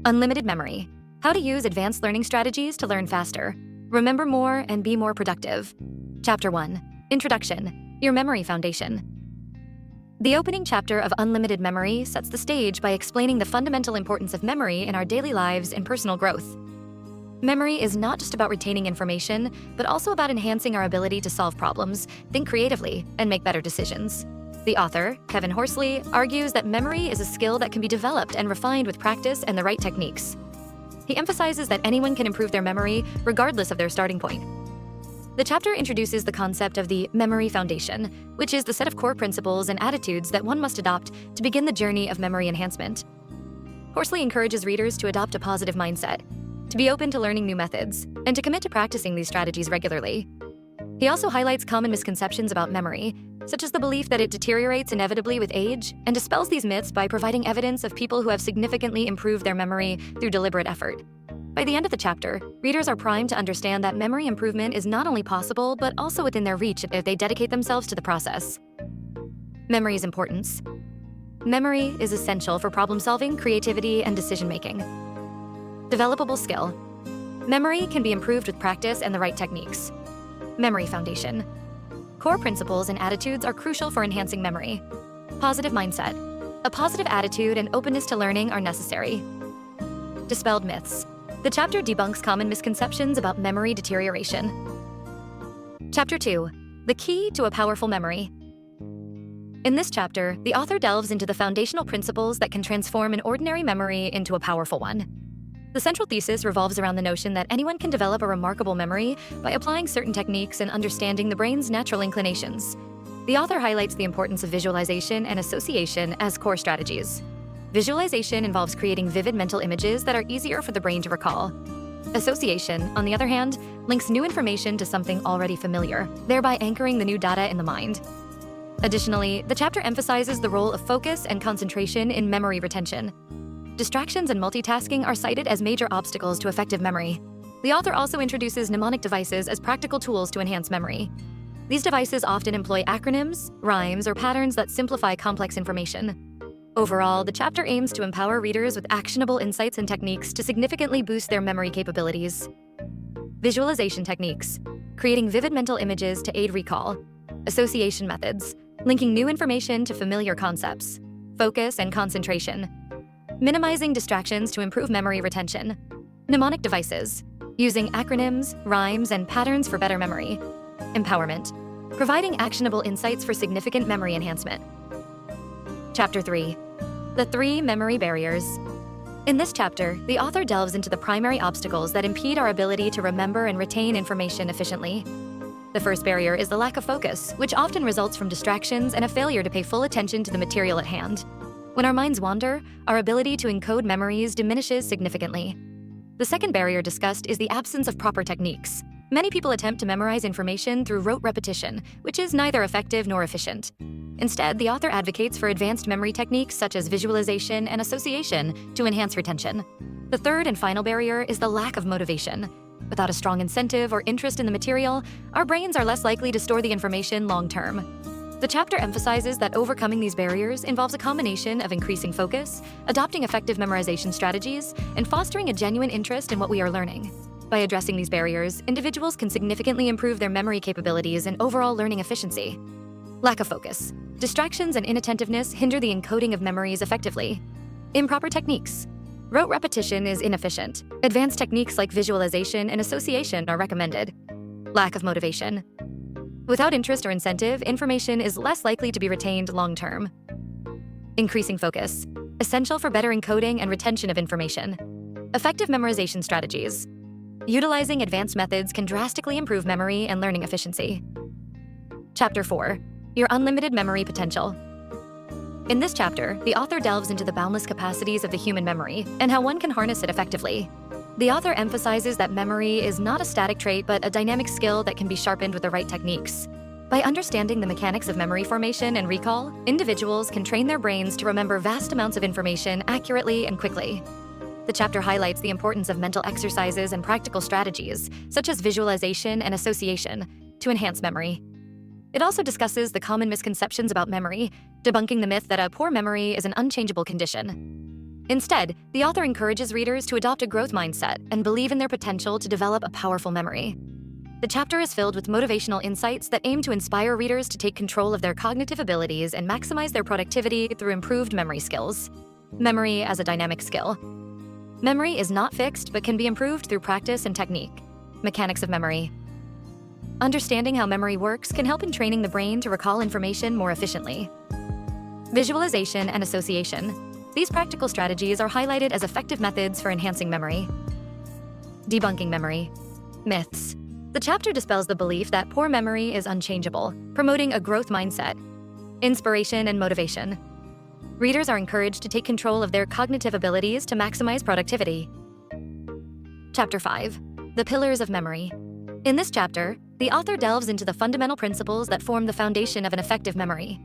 Unlimited memory. How to use advanced learning strategies to learn faster. Remember more and be more productive. Chapter 1. Introduction. Your memory foundation. The opening chapter of Unlimited Memory sets the stage by explaining the fundamental importance of memory in our daily lives and personal growth. Memory is not just about retaining information, but also about enhancing our ability to solve problems, think creatively, and make better decisions. The author, Kevin Horsley, argues that memory is a skill that can be developed and refined with practice and the right techniques. He emphasizes that anyone can improve their memory regardless of their starting point. The chapter introduces the concept of the memory foundation, which is the set of core principles and attitudes that one must adopt to begin the journey of memory enhancement. Horsley encourages readers to adopt a positive mindset, to be open to learning new methods, and to commit to practicing these strategies regularly. He also highlights common misconceptions about memory, such as the belief that it deteriorates inevitably with age, and dispels these myths by providing evidence of people who have significantly improved their memory through deliberate effort. By the end of the chapter, readers are primed to understand that memory improvement is not only possible, but also within their reach if they dedicate themselves to the process. Memory's importance. Memory is essential for problem-solving, creativity, and decision-making. Developable skill. Memory can be improved with practice and the right techniques. Memory foundation. Core principles and attitudes are crucial for enhancing memory. Positive mindset. A positive attitude and openness to learning are necessary. Dispelled myths. The chapter debunks common misconceptions about memory deterioration. Chapter 2. The key to a powerful memory. In this chapter, the author delves into the foundational principles that can transform an ordinary memory into a powerful one. The central thesis revolves around the notion that anyone can develop a remarkable memory by applying certain techniques and understanding the brain's natural inclinations. The author highlights the importance of visualization and association as core strategies. Visualization involves creating vivid mental images that are easier for the brain to recall. Association, on the other hand, links new information to something already familiar, thereby anchoring the new data in the mind. Additionally, the chapter emphasizes the role of focus and concentration in memory retention. Distractions and multitasking are cited as major obstacles to effective memory. The author also introduces mnemonic devices as practical tools to enhance memory. These devices often employ acronyms, rhymes, or patterns that simplify complex information. Overall, the chapter aims to empower readers with actionable insights and techniques to significantly boost their memory capabilities. Visualization techniques. Creating vivid mental images to aid recall. Association methods. Linking new information to familiar concepts. Focus and concentration. Minimizing distractions to improve memory retention. Mnemonic devices. Using acronyms, rhymes, and patterns for better memory. Empowerment. Providing actionable insights for significant memory enhancement. Chapter 3. The 3 memory barriers. In this chapter, the author delves into the primary obstacles that impede our ability to remember and retain information efficiently. The first barrier is the lack of focus, which often results from distractions and a failure to pay full attention to the material at hand. When our minds wander, our ability to encode memories diminishes significantly. The second barrier discussed is the absence of proper techniques. Many people attempt to memorize information through rote repetition, which is neither effective nor efficient. Instead, the author advocates for advanced memory techniques such as visualization and association to enhance retention. The third and final barrier is the lack of motivation. Without a strong incentive or interest in the material, our brains are less likely to store the information long-term. The chapter emphasizes that overcoming these barriers involves a combination of increasing focus, adopting effective memorization strategies, and fostering a genuine interest in what we are learning. By addressing these barriers, individuals can significantly improve their memory capabilities and overall learning efficiency. Lack of focus. Distractions and inattentiveness hinder the encoding of memories effectively. Improper techniques. Rote repetition is inefficient. Advanced techniques like visualization and association are recommended. Lack of motivation. Without interest or incentive, information is less likely to be retained long-term. Increasing focus. Essential for better encoding and retention of information. Effective memorization strategies. Utilizing advanced methods can drastically improve memory and learning efficiency. Chapter 4. Your unlimited memory potential. In this chapter, the author delves into the boundless capacities of the human memory and how one can harness it effectively. The author emphasizes that memory is not a static trait, but a dynamic skill that can be sharpened with the right techniques. By understanding the mechanics of memory formation and recall, individuals can train their brains to remember vast amounts of information accurately and quickly. The chapter highlights the importance of mental exercises and practical strategies, such as visualization and association, to enhance memory. It also discusses the common misconceptions about memory, debunking the myth that a poor memory is an unchangeable condition. Instead, the author encourages readers to adopt a growth mindset and believe in their potential to develop a powerful memory. The chapter is filled with motivational insights that aim to inspire readers to take control of their cognitive abilities and maximize their productivity through improved memory skills. Memory as a dynamic skill. Memory is not fixed but can be improved through practice and technique. Mechanics of memory. Understanding how memory works can help in training the brain to recall information more efficiently. Visualization and association. These practical strategies are highlighted as effective methods for enhancing memory. Debunking memory. Myths. The chapter dispels the belief that poor memory is unchangeable, promoting a growth mindset. Inspiration and motivation. Readers are encouraged to take control of their cognitive abilities to maximize productivity. Chapter 5. The Pillars of Memory. In this chapter, the author delves into the fundamental principles that form the foundation of an effective memory.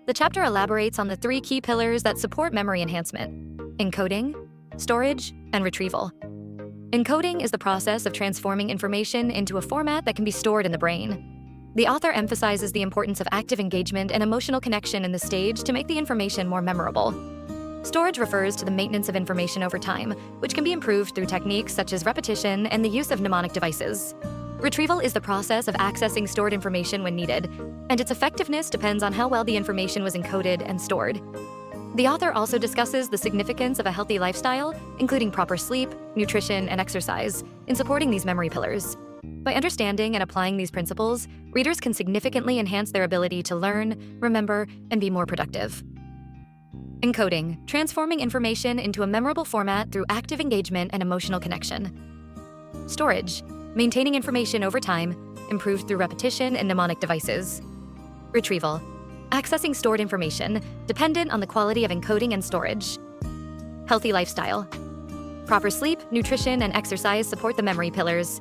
The chapter elaborates on the 3 key pillars that support memory enhancement: encoding, storage, and retrieval. Encoding is the process of transforming information into a format that can be stored in the brain. The author emphasizes the importance of active engagement and emotional connection in this stage to make the information more memorable. Storage refers to the maintenance of information over time, which can be improved through techniques such as repetition and the use of mnemonic devices. Retrieval is the process of accessing stored information when needed, and its effectiveness depends on how well the information was encoded and stored. The author also discusses the significance of a healthy lifestyle, including proper sleep, nutrition, and exercise, in supporting these memory pillars. By understanding and applying these principles, readers can significantly enhance their ability to learn, remember, and be more productive. Encoding, transforming information into a memorable format through active engagement and emotional connection. Storage, maintaining information over time, improved through repetition and mnemonic devices. Retrieval, accessing stored information, dependent on the quality of encoding and storage. Healthy lifestyle. Proper sleep, nutrition, and exercise support the memory pillars.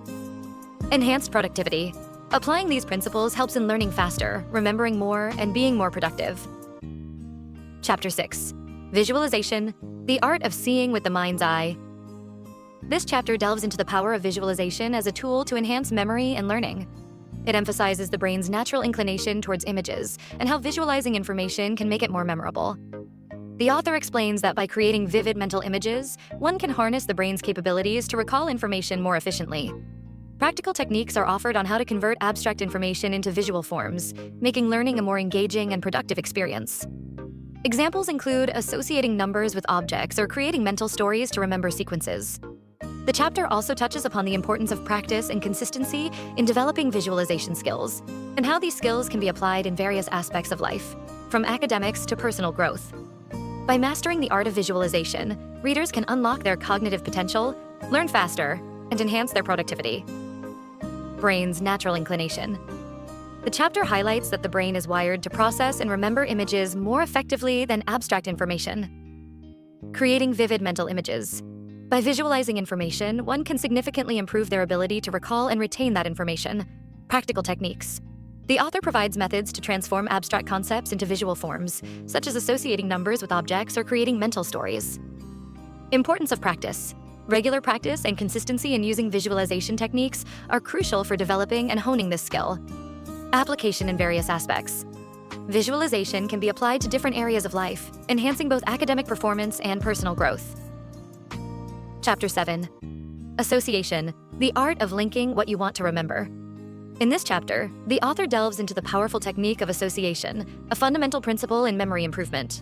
Enhanced productivity. Applying these principles helps in learning faster, remembering more, and being more productive. Chapter 6. Visualization, the art of seeing with the mind's eye. This chapter delves into the power of visualization as a tool to enhance memory and learning. It emphasizes the brain's natural inclination towards images and how visualizing information can make it more memorable. The author explains that by creating vivid mental images, one can harness the brain's capabilities to recall information more efficiently. Practical techniques are offered on how to convert abstract information into visual forms, making learning a more engaging and productive experience. Examples include associating numbers with objects or creating mental stories to remember sequences. The chapter also touches upon the importance of practice and consistency in developing visualization skills, and how these skills can be applied in various aspects of life, from academics to personal growth. By mastering the art of visualization, readers can unlock their cognitive potential, learn faster, and enhance their productivity. Brain's natural inclination. The chapter highlights that the brain is wired to process and remember images more effectively than abstract information. Creating vivid mental images. By visualizing information, one can significantly improve their ability to recall and retain that information. Practical techniques. The author provides methods to transform abstract concepts into visual forms, such as associating numbers with objects or creating mental stories. Importance of practice. Regular practice and consistency in using visualization techniques are crucial for developing and honing this skill. Application in various aspects. Visualization can be applied to different areas of life, enhancing both academic performance and personal growth. Chapter 7. Association, the art of linking what you want to remember. In this chapter, the author delves into the powerful technique of association, a fundamental principle in memory improvement.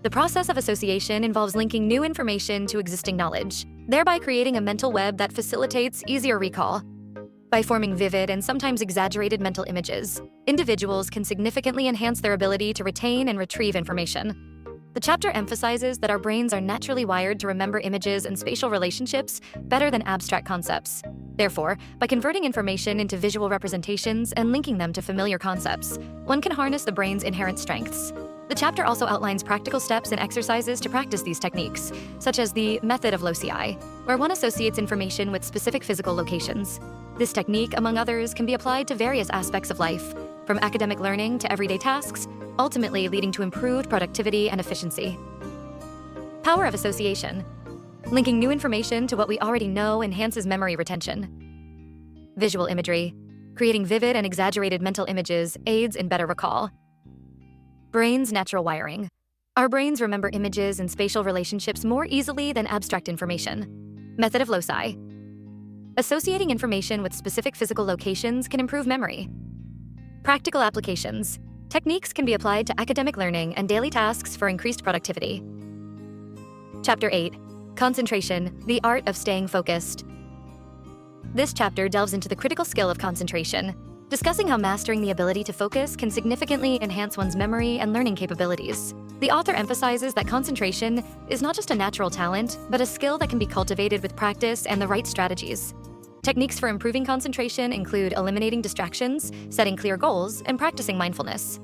The process of association involves linking new information to existing knowledge, thereby creating a mental web that facilitates easier recall. By forming vivid and sometimes exaggerated mental images, individuals can significantly enhance their ability to retain and retrieve information. The chapter emphasizes that our brains are naturally wired to remember images and spatial relationships better than abstract concepts. Therefore, by converting information into visual representations and linking them to familiar concepts, one can harness the brain's inherent strengths. The chapter also outlines practical steps and exercises to practice these techniques, such as the method of loci, where one associates information with specific physical locations. This technique, among others, can be applied to various aspects of life, from academic learning to everyday tasks, ultimately leading to improved productivity and efficiency. Power of association. Linking new information to what we already know enhances memory retention. Visual imagery. Creating vivid and exaggerated mental images aids in better recall. Brain's natural wiring. Our brains remember images and spatial relationships more easily than abstract information. Method of loci. Associating information with specific physical locations can improve memory. Practical applications. Techniques can be applied to academic learning and daily tasks for increased productivity. Chapter 8. Concentration, the art of staying focused. This chapter delves into the critical skill of concentration, discussing how mastering the ability to focus can significantly enhance one's memory and learning capabilities. The author emphasizes that concentration is not just a natural talent, but a skill that can be cultivated with practice and the right strategies. Techniques for improving concentration include eliminating distractions, setting clear goals, and practicing mindfulness.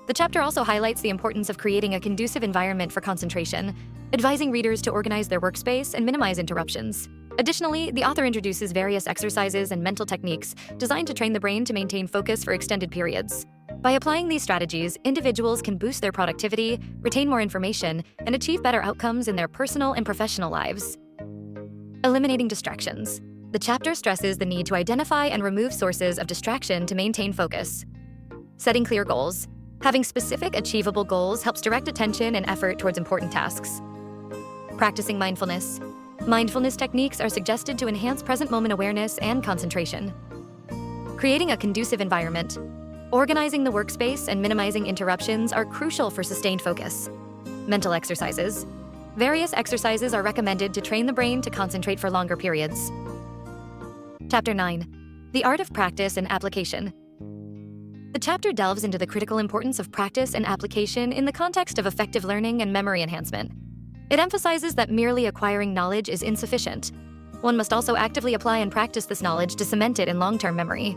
The chapter also highlights the importance of creating a conducive environment for concentration, advising readers to organize their workspace and minimize interruptions. Additionally, the author introduces various exercises and mental techniques designed to train the brain to maintain focus for extended periods. By applying these strategies, individuals can boost their productivity, retain more information, and achieve better outcomes in their personal and professional lives. Eliminating distractions. The chapter stresses the need to identify and remove sources of distraction to maintain focus. Setting clear goals. Having specific, achievable goals helps direct attention and effort towards important tasks. Practicing mindfulness. Mindfulness techniques are suggested to enhance present moment awareness and concentration. Creating a conducive environment. Organizing the workspace and minimizing interruptions are crucial for sustained focus. Mental exercises. Various exercises are recommended to train the brain to concentrate for longer periods. Chapter 9. The art of practice and application. The chapter delves into the critical importance of practice and application in the context of effective learning and memory enhancement. It emphasizes that merely acquiring knowledge is insufficient. One must also actively apply and practice this knowledge to cement it in long-term memory.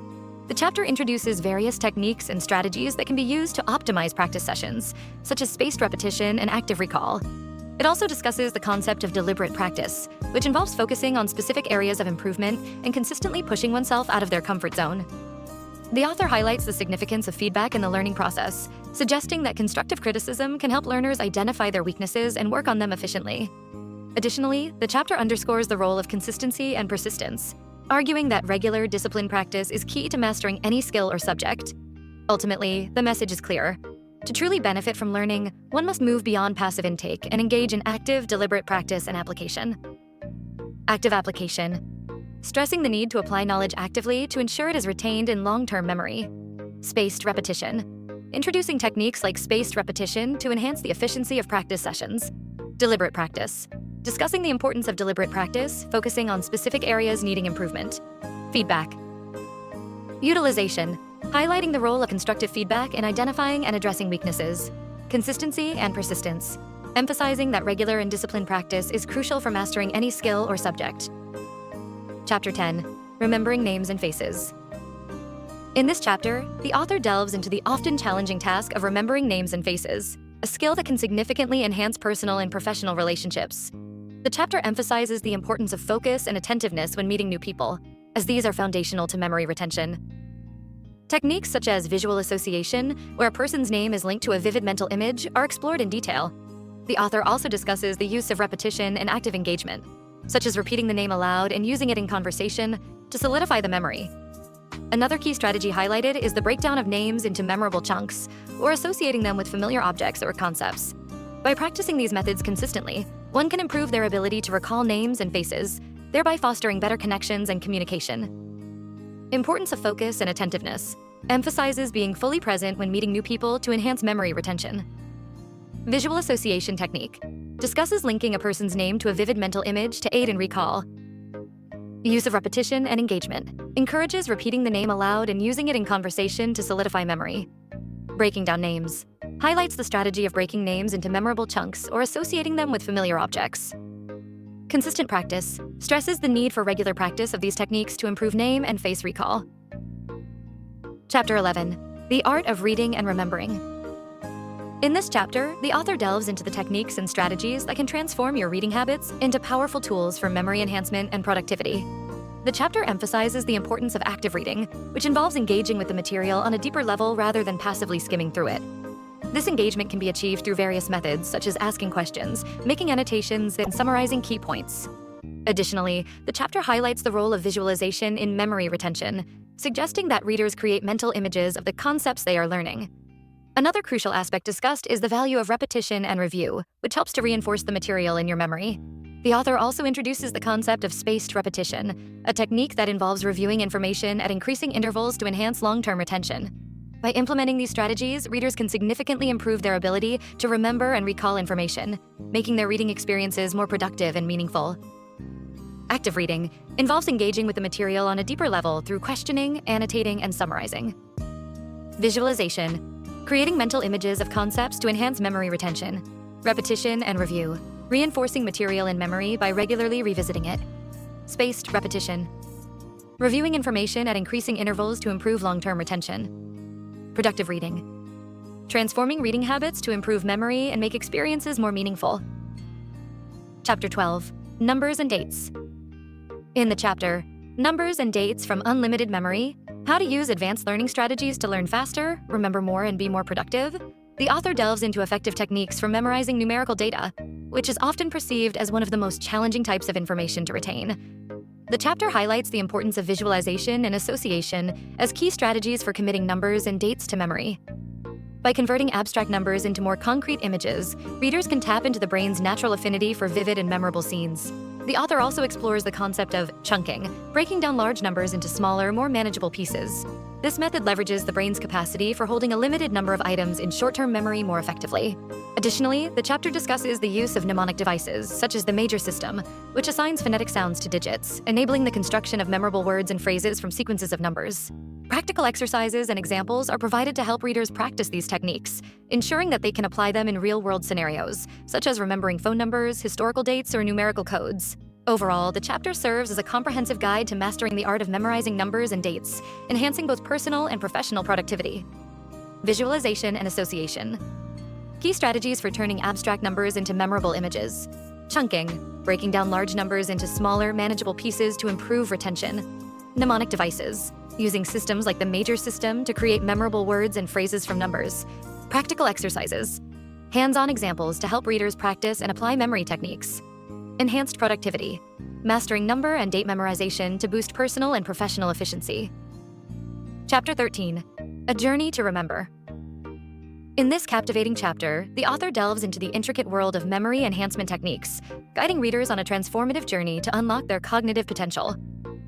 The chapter introduces various techniques and strategies that can be used to optimize practice sessions, such as spaced repetition and active recall. It also discusses the concept of deliberate practice, which involves focusing on specific areas of improvement and consistently pushing oneself out of their comfort zone. The author highlights the significance of feedback in the learning process, suggesting that constructive criticism can help learners identify their weaknesses and work on them efficiently. Additionally, the chapter underscores the role of consistency and persistence, arguing that regular, disciplined practice is key to mastering any skill or subject. Ultimately, the message is clear. To truly benefit from learning, one must move beyond passive intake and engage in active, deliberate practice and application. Active application. Stressing the need to apply knowledge actively to ensure it is retained in long-term memory. Spaced repetition. Introducing techniques like spaced repetition to enhance the efficiency of practice sessions. Deliberate practice. Discussing the importance of deliberate practice, focusing on specific areas needing improvement. Feedback. Utilization. Highlighting the role of constructive feedback in identifying and addressing weaknesses. Consistency and persistence. Emphasizing that regular and disciplined practice is crucial for mastering any skill or subject. Chapter 10. Remembering names and faces. In this chapter, the author delves into the often challenging task of remembering names and faces, a skill that can significantly enhance personal and professional relationships. The chapter emphasizes the importance of focus and attentiveness when meeting new people, as these are foundational to memory retention. Techniques such as visual association, where a person's name is linked to a vivid mental image, are explored in detail. The author also discusses the use of repetition and active engagement, such as repeating the name aloud and using it in conversation to solidify the memory. Another key strategy highlighted is the breakdown of names into memorable chunks, or associating them with familiar objects or concepts. By practicing these methods consistently, one can improve their ability to recall names and faces, thereby fostering better connections and communication. Importance of focus and attentiveness. Emphasizes being fully present when meeting new people to enhance memory retention. Visual association technique. Discusses linking a person's name to a vivid mental image to aid in recall. Use of repetition and engagement. Encourages repeating the name aloud and using it in conversation to solidify memory. Breaking down names. Highlights the strategy of breaking names into memorable chunks or associating them with familiar objects. Consistent practice. Stresses the need for regular practice of these techniques to improve name and face recall. Chapter 11. The art of reading and remembering. In this chapter, the author delves into the techniques and strategies that can transform your reading habits into powerful tools for memory enhancement and productivity. The chapter emphasizes the importance of active reading, which involves engaging with the material on a deeper level rather than passively skimming through it. This engagement can be achieved through various methods, such as asking questions, making annotations, and summarizing key points. Additionally, the chapter highlights the role of visualization in memory retention, suggesting that readers create mental images of the concepts they are learning. Another crucial aspect discussed is the value of repetition and review, which helps to reinforce the material in your memory. The author also introduces the concept of spaced repetition, a technique that involves reviewing information at increasing intervals to enhance long-term retention. By implementing these strategies, readers can significantly improve their ability to remember and recall information, making their reading experiences more productive and meaningful. Active reading involves engaging with the material on a deeper level through questioning, annotating, and summarizing. Visualization, creating mental images of concepts to enhance memory retention. Repetition and review, reinforcing material in memory by regularly revisiting it. Spaced repetition, reviewing information at increasing intervals to improve long-term retention. Productive reading, transforming reading habits to improve memory and make experiences more meaningful. Chapter 12, Numbers and Dates. In the chapter, Numbers and Dates from Unlimited Memory, How to Use Advanced Learning Strategies to Learn Faster, Remember More, and Be More Productive, the author delves into effective techniques for memorizing numerical data, which is often perceived as one of the most challenging types of information to retain. The chapter highlights the importance of visualization and association as key strategies for committing numbers and dates to memory. By converting abstract numbers into more concrete images, readers can tap into the brain's natural affinity for vivid and memorable scenes. The author also explores the concept of chunking, breaking down large numbers into smaller, more manageable pieces. This method leverages the brain's capacity for holding a limited number of items in short-term memory more effectively. Additionally, the chapter discusses the use of mnemonic devices, such as the major system, which assigns phonetic sounds to digits, enabling the construction of memorable words and phrases from sequences of numbers. Practical exercises and examples are provided to help readers practice these techniques, ensuring that they can apply them in real-world scenarios, such as remembering phone numbers, historical dates, or numerical codes. Overall, the chapter serves as a comprehensive guide to mastering the art of memorizing numbers and dates, enhancing both personal and professional productivity. Visualization and association. Key strategies for turning abstract numbers into memorable images. Chunking, breaking down large numbers into smaller, manageable pieces to improve retention. Mnemonic devices, using systems like the major system to create memorable words and phrases from numbers. Practical exercises, hands-on examples to help readers practice and apply memory techniques. Enhanced productivity, mastering number and date memorization to boost personal and professional efficiency. Chapter 13, A Journey to Remember. In this captivating chapter, the author delves into the intricate world of memory enhancement techniques, guiding readers on a transformative journey to unlock their cognitive potential.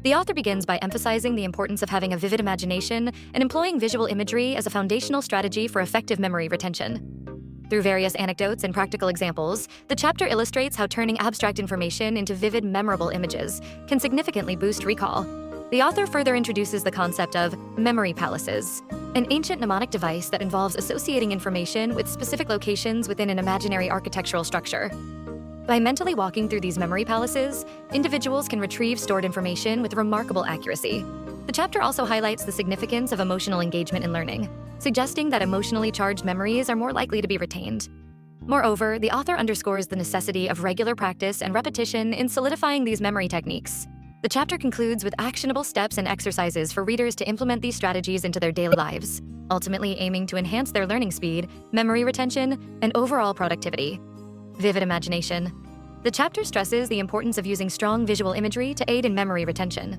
The author begins by emphasizing the importance of having a vivid imagination and employing visual imagery as a foundational strategy for effective memory retention. Through various anecdotes and practical examples, the chapter illustrates how turning abstract information into vivid, memorable images can significantly boost recall. The author further introduces the concept of memory palaces, an ancient mnemonic device that involves associating information with specific locations within an imaginary architectural structure. By mentally walking through these memory palaces, individuals can retrieve stored information with remarkable accuracy. The chapter also highlights the significance of emotional engagement in learning, suggesting that emotionally charged memories are more likely to be retained. Moreover, the author underscores the necessity of regular practice and repetition in solidifying these memory techniques. The chapter concludes with actionable steps and exercises for readers to implement these strategies into their daily lives, ultimately aiming to enhance their learning speed, memory retention, and overall productivity. Vivid imagination. The chapter stresses the importance of using strong visual imagery to aid in memory retention.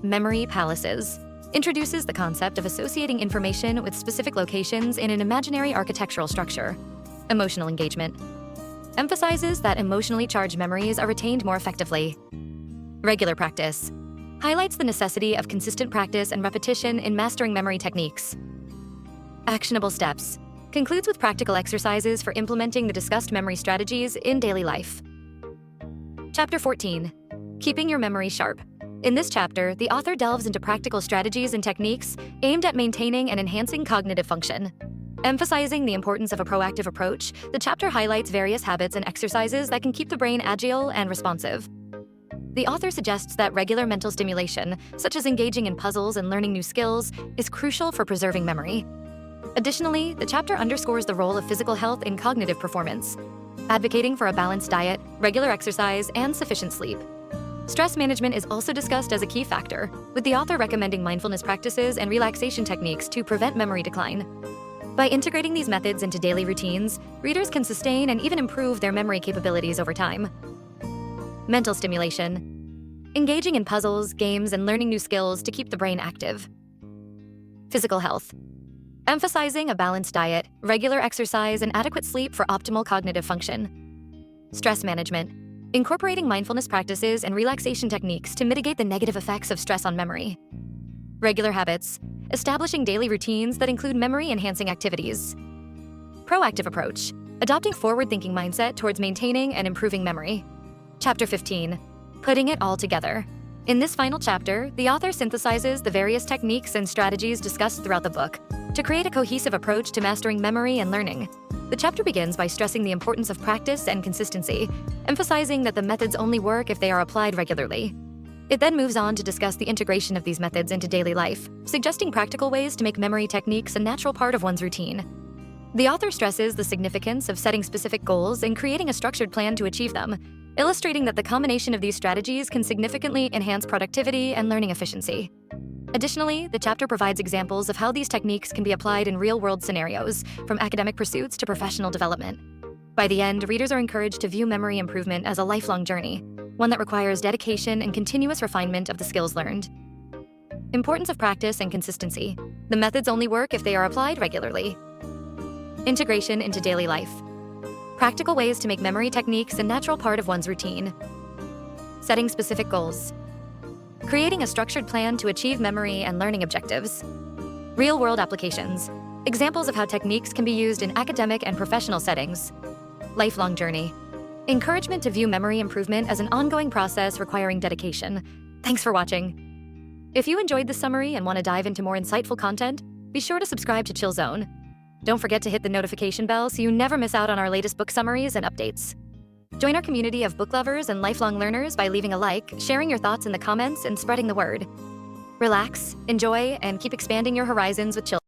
Memory palaces introduces the concept of associating information with specific locations in an imaginary architectural structure. Emotional engagement emphasizes that emotionally charged memories are retained more effectively. Regular practice highlights the necessity of consistent practice and repetition in mastering memory techniques. Actionable steps concludes with practical exercises for implementing the discussed memory strategies in daily life. Chapter 14, Keeping Your Memory Sharp. In this chapter, the author delves into practical strategies and techniques aimed at maintaining and enhancing cognitive function. Emphasizing the importance of a proactive approach, the chapter highlights various habits and exercises that can keep the brain agile and responsive. The author suggests that regular mental stimulation, such as engaging in puzzles and learning new skills, is crucial for preserving memory. Additionally, the chapter underscores the role of physical health in cognitive performance, advocating for a balanced diet, regular exercise, and sufficient sleep. Stress management is also discussed as a key factor, with the author recommending mindfulness practices and relaxation techniques to prevent memory decline. By integrating these methods into daily routines, readers can sustain and even improve their memory capabilities over time. Mental stimulation. Engaging in puzzles, games, and learning new skills to keep the brain active. Physical health. emphasizing a balanced diet, regular exercise, and adequate sleep for optimal cognitive function. Stress management, incorporating mindfulness practices and relaxation techniques to mitigate the negative effects of stress on memory. Regular habits, establishing daily routines that include memory-enhancing activities. Proactive approach, adopting forward-thinking mindset towards maintaining and improving memory. Chapter 15, putting it all together. In this final chapter, the author synthesizes the various techniques and strategies discussed throughout the book to create a cohesive approach to mastering memory and learning. The chapter begins by stressing the importance of practice and consistency, emphasizing that the methods only work if they are applied regularly. It then moves on to discuss the integration of these methods into daily life, suggesting practical ways to make memory techniques a natural part of one's routine. The author stresses the significance of setting specific goals and creating a structured plan to achieve them, illustrating that the combination of these strategies can significantly enhance productivity and learning efficiency. Additionally, the chapter provides examples of how these techniques can be applied in real-world scenarios, from academic pursuits to professional development. By the end, readers are encouraged to view memory improvement as a lifelong journey, one that requires dedication and continuous refinement of the skills learned. Importance of practice and consistency. The methods only work if they are applied regularly. Integration into daily life. Practical ways to make memory techniques a natural part of one's routine. Setting specific goals. Creating a structured plan to achieve memory and learning objectives. Real-world applications. Examples of how techniques can be used in academic and professional settings. Lifelong journey. Encouragement to view memory improvement as an ongoing process requiring dedication. Thanks for watching. If you enjoyed this summary and want to dive into more insightful content, be sure to subscribe to Chill Zone. Don't forget to hit the notification bell so you never miss out on our latest book summaries and updates. Join our community of book lovers and lifelong learners by leaving a like, sharing your thoughts in the comments, and spreading the word. Relax, enjoy, and keep expanding your horizons with Chill.